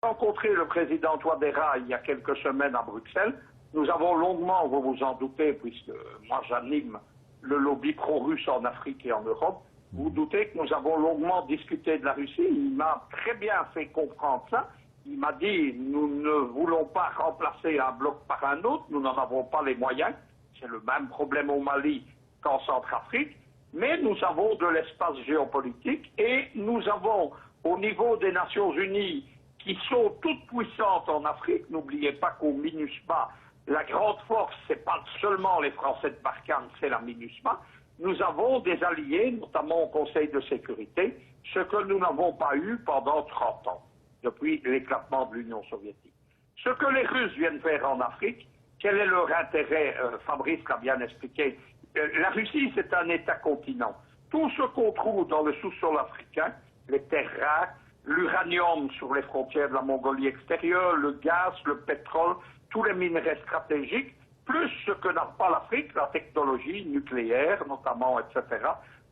Rencontré le président Touadéra il y a quelques semaines à Bruxelles. Nous avons longuement, vous vous en doutez, puisque moi j'anime le lobby pro-russe en Afrique et en Europe, vous vous doutez que nous avons longuement discuté de la Russie. Il m'a très bien fait comprendre ça. Il m'a dit, nous ne voulons pas remplacer un bloc par un autre, nous n'en avons pas les moyens. C'est le même problème au Mali qu'en Centrafrique. Mais nous avons de l'espace géopolitique et nous avons, au niveau des Nations Unies, qui sont toutes puissantes en Afrique, n'oubliez pas qu'au MINUSMA, la grande force, ce n'est pas seulement les Français de Barkhane, c'est la MINUSMA. Nous avons des alliés, notamment au Conseil de sécurité, ce que nous n'avons pas eu pendant 30 ans, depuis l'éclatement de l'Union soviétique. Ce que les Russes viennent faire en Afrique, quel est leur intérêt? Fabrice l'a bien expliqué. La Russie, c'est un État-continent. Tout ce qu'on trouve dans le sous-sol africain, les terres rares, l'uranium sur les frontières de la Mongolie extérieure, le gaz, le pétrole, tous les minerais stratégiques, plus ce que n'a pas l'Afrique, la technologie nucléaire notamment, etc.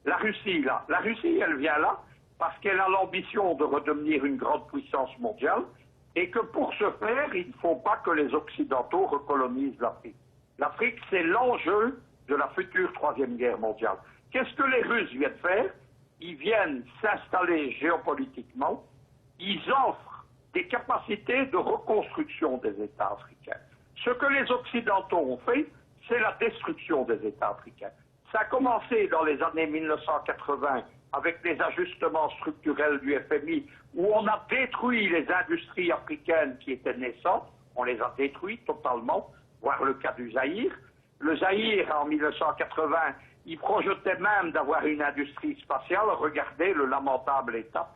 La Russie, là. La Russie, elle vient là parce qu'elle a l'ambition de redevenir une grande puissance mondiale et que pour ce faire, il ne faut pas que les Occidentaux recolonisent l'Afrique. L'Afrique, c'est l'enjeu de la future Troisième Guerre mondiale. Qu'est-ce que les Russes viennent faire? Ils viennent s'installer géopolitiquement, ils offrent des capacités de reconstruction des États africains. Ce que les Occidentaux ont fait, c'est la destruction des États africains. Ça a commencé dans les années 1980 avec les ajustements structurels du FMI, où on a détruit les industries africaines qui étaient naissantes, on les a détruites totalement, voire le cas du Zaïre. Le Zaïre, en 1980, il projetait même d'avoir une industrie spatiale. Regardez le lamentable état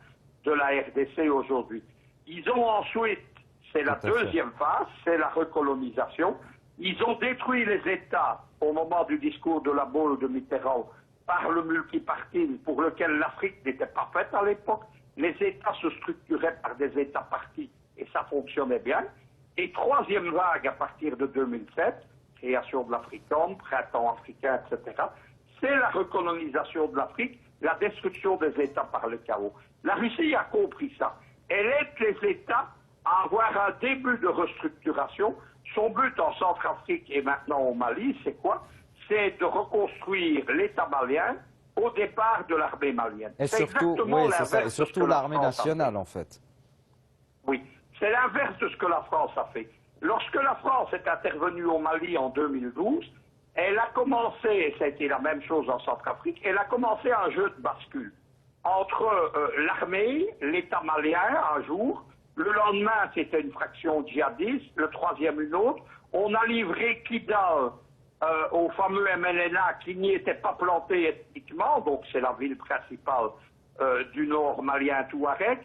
de la RDC aujourd'hui. Ils ont ensuite, c'est la deuxième phase, c'est la recolonisation. Ils ont détruit les États au moment du discours de La Baule de Mitterrand par le multipartisme pour lequel l'Afrique n'était pas faite à l'époque. Les États se structuraient par des États partis et ça fonctionnait bien. Et troisième vague à partir de 2007, création de l'Africom, printemps africain, etc., c'est la recolonisation de l'Afrique, la destruction des États par le chaos. La Russie a compris ça. Elle aide les États à avoir un début de restructuration. Son but en Centrafrique et maintenant au Mali, c'est quoi? C'est de reconstruire l'État malien au départ de l'armée malienne. Et surtout, oui, c'est ça, et surtout l'armée nationale, en fait. Oui, c'est l'inverse de ce que la France a fait. Lorsque la France est intervenue au Mali en 2012, elle a commencé, et ça a été la même chose en Centrafrique, elle a commencé un jeu de bascule entre l'armée, l'État malien un jour, le lendemain c'était une fraction djihadiste, le troisième une autre, on a livré Kidal au fameux MLNA qui n'y était pas planté ethniquement, donc c'est la ville principale du nord malien Touareg,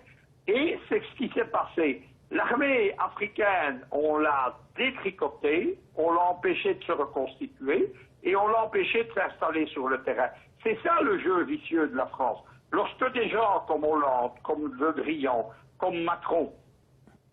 et c'est ce qui s'est passé. L'armée africaine, on l'a détricotée, on l'a empêché de se reconstituer et on l'a empêché de s'installer sur le terrain. C'est ça le jeu vicieux de la France. Lorsque des gens comme Hollande, comme Le Drian, comme Macron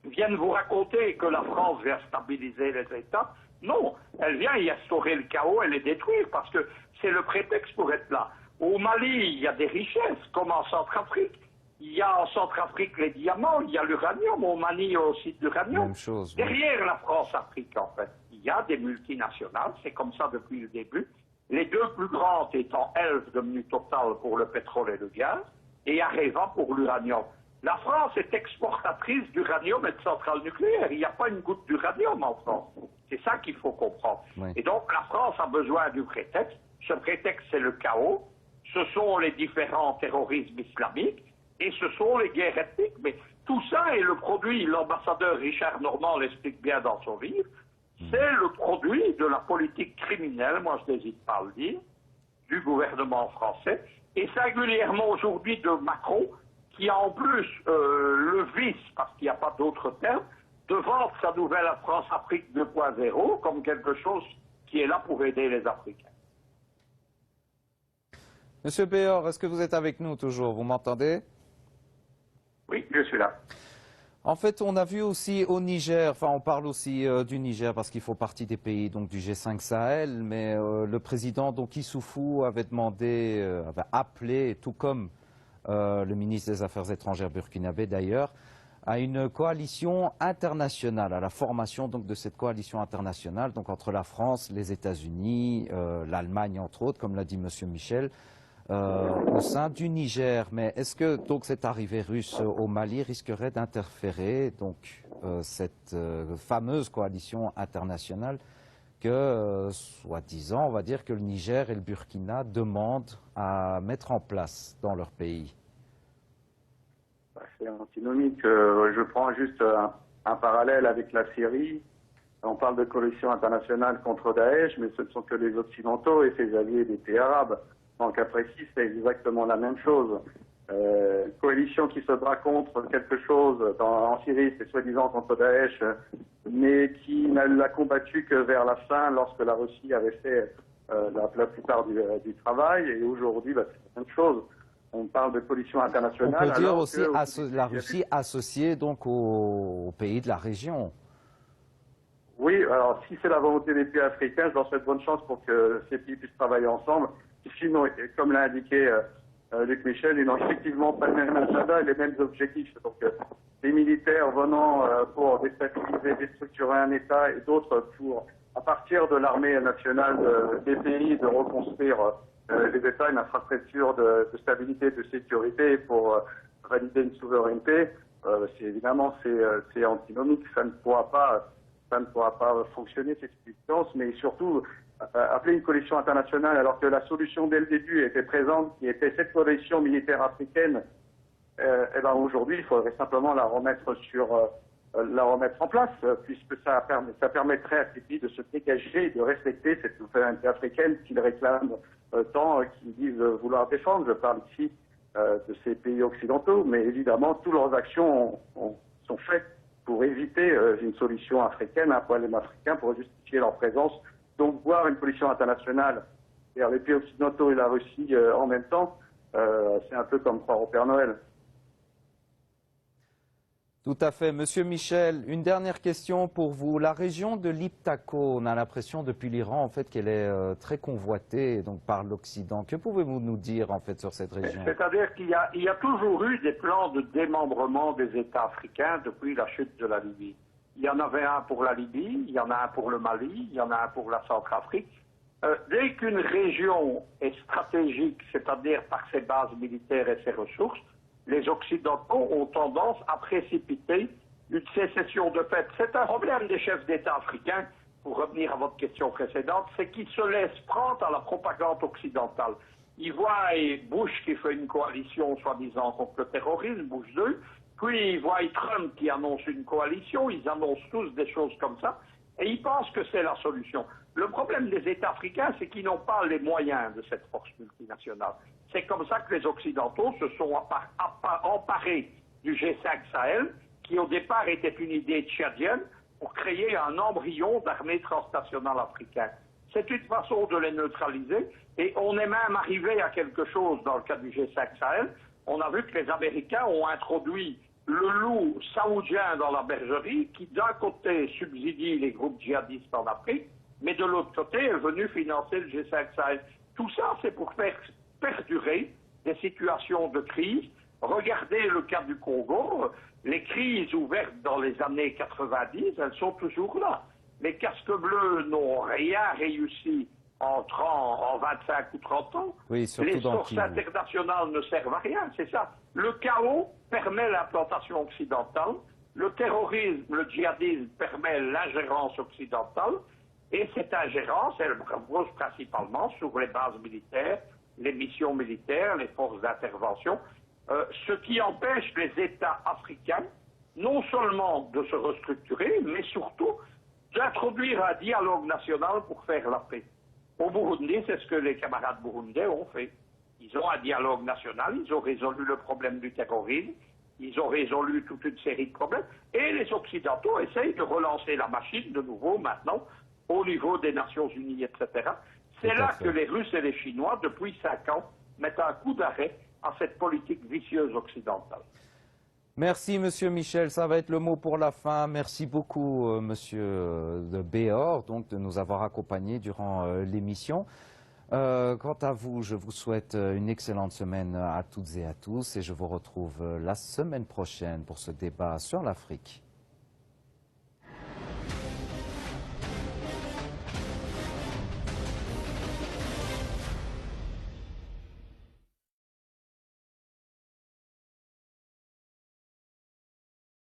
viennent vous raconter que la France vient stabiliser les États, non, elle vient y instaurer le chaos et les détruire parce que c'est le prétexte pour être là. Au Mali, il y a des richesses, comme en Centrafrique. Il y a en Centrafrique les diamants, il y a l'uranium, au Mali il y a aussi de l'uranium. Même chose. Derrière la France-Afrique, en fait, il y a des multinationales, c'est comme ça depuis le début. Les deux plus grandes étant Elf devenue Total pour le pétrole et le gaz, et Areva pour l'uranium. La France est exportatrice d'uranium et de centrales nucléaires. Il n'y a pas une goutte d'uranium en France. C'est ça qu'il faut comprendre. Oui. Et donc la France a besoin du prétexte. Ce prétexte, c'est le chaos. Ce sont les différents terrorismes islamiques. Et ce sont les guerres ethniques. Mais tout ça est le produit, l'ambassadeur Richard Normand l'explique bien dans son livre, c'est le produit de la politique criminelle, moi je n'hésite pas à le dire, du gouvernement français, et singulièrement aujourd'hui de Macron, qui a en plus le vice, parce qu'il n'y a pas d'autre terme, de vendre sa nouvelle France-Afrique 2.0 comme quelque chose qui est là pour aider les Africains. Monsieur Béor, est-ce que vous êtes avec nous toujours? Vous m'entendez? Oui, je suis là. En fait, on a vu aussi au Niger, enfin on parle aussi du Niger parce qu'il faut partie des pays donc, du G5 Sahel, mais le président donc, Issoufou avait demandé, avait appelé, tout comme le ministre des Affaires étrangères burkinabé d'ailleurs, à une coalition internationale, à la formation donc de cette coalition internationale, donc entre la France, les États-Unis, l'Allemagne entre autres, comme l'a dit Monsieur Michel, au sein du Niger. Mais est-ce que donc cette arrivée russe au Mali risquerait d'interférer donc cette fameuse coalition internationale que, soi-disant, on va dire que le Niger et le Burkina demandent à mettre en place dans leur pays? C'est antinomique. Je prends juste un parallèle avec la Syrie. On parle de coalition internationale contre Daesh, mais ce ne sont que les Occidentaux et ses alliés des pays arabes. En cas précis, c'est exactement la même chose. Coalition qui se bat contre quelque chose en Syrie, c'est soi-disant contre Daesh, mais qui n'a combattu que vers la fin, lorsque la Russie avait fait la plupart du travail. Et aujourd'hui, c'est la même chose. On parle de coalition internationale. On peut dire aussi la Russie associée donc aux pays de la région. Oui, alors si c'est la volonté des pays africains, je leur souhaite bonne chance pour que ces pays puissent travailler ensemble. Sinon, comme l'a indiqué Luc Michel, ils n'ont effectivement pas le même agenda et les mêmes objectifs. Donc, des militaires venant pour déstabiliser, déstructurer un État et d'autres pour, à partir de l'armée nationale des pays, de reconstruire les États, une infrastructure de stabilité, de sécurité pour valider une souveraineté. Évidemment, c'est antinomique. Ça ne pourra pas fonctionner, cette puissance, mais surtout, appeler une coalition internationale alors que la solution dès le début était présente, qui était cette coalition militaire africaine, aujourd'hui, il faudrait simplement la remettre en place, puisque ça permettrait à ces pays de se dégager et de respecter cette souveraineté africaine qu'ils réclament tant, qu'ils disent vouloir défendre. Je parle ici de ces pays occidentaux, mais évidemment, toutes leurs actions sont faites pour éviter une solution africaine, un problème africain, pour justifier leur présence. Donc, voir une coalition internationale, c'est-à-dire les pays occidentaux et la Russie en même temps, c'est un peu comme croire au Père Noël. Tout à fait. Monsieur Michel, une dernière question pour vous. La région de l'Iptako, on a l'impression depuis l'Iran en fait qu'elle est très convoitée donc par l'Occident. Que pouvez-vous nous dire en fait sur cette région? C'est-à-dire qu'il y a toujours eu des plans de démembrement des États africains depuis la chute de la Libye. Il y en avait un pour la Libye, il y en a un pour le Mali, il y en a un pour la Centrafrique. Dès qu'une région est stratégique, c'est-à-dire par ses bases militaires et ses ressources, les Occidentaux ont tendance à précipiter une sécession de fait. C'est un problème des chefs d'État africains, pour revenir à votre question précédente, c'est qu'ils se laissent prendre à la propagande occidentale. Ils voient Bush qui fait une coalition soi-disant contre le terrorisme, Bush 2, puis ils voient Trump qui annonce une coalition, ils annoncent tous des choses comme ça, et ils pensent que c'est la solution. Le problème des États africains, c'est qu'ils n'ont pas les moyens de cette force multinationale. C'est comme ça que les Occidentaux se sont emparés du G5 Sahel, qui au départ était une idée tchadienne, pour créer un embryon d'armée transnationale africaine. C'est une façon de les neutraliser, et on est même arrivé à quelque chose dans le cas du G5 Sahel. On a vu que les Américains ont introduit le loup saoudien dans la bergerie, qui d'un côté subsidie les groupes djihadistes en Afrique, mais de l'autre côté est venu financer le G5 Sahel. Tout ça, c'est pour faire perdurer des situations de crise. Regardez le cas du Congo, les crises ouvertes dans les années 90, elles sont toujours là. Les casques bleus n'ont rien réussi en 25 ou 30 ans. Oui, les sources internationales ne servent à rien, c'est ça. Le chaos permet l'implantation occidentale, le terrorisme, le djihadisme permet l'ingérence occidentale, et cette ingérence, elle repose principalement sur les bases militaires, les missions militaires, les forces d'intervention, ce qui empêche les États africains non seulement de se restructurer, mais surtout d'introduire un dialogue national pour faire la paix. Au Burundi, c'est ce que les camarades burundais ont fait. Ils ont un dialogue national, ils ont résolu le problème du terrorisme, ils ont résolu toute une série de problèmes, et les Occidentaux essayent de relancer la machine de nouveau maintenant au niveau des Nations Unies, etc. C'est là que les Russes et les Chinois, depuis 5 ans, mettent un coup d'arrêt à cette politique vicieuse occidentale. Merci, Monsieur Michel. Ça va être le mot pour la fin. Merci beaucoup, Monsieur de Béor, donc, de nous avoir accompagnés durant l'émission. Quant à vous, je vous souhaite une excellente semaine à toutes et à tous et je vous retrouve la semaine prochaine pour ce débat sur l'Afrique.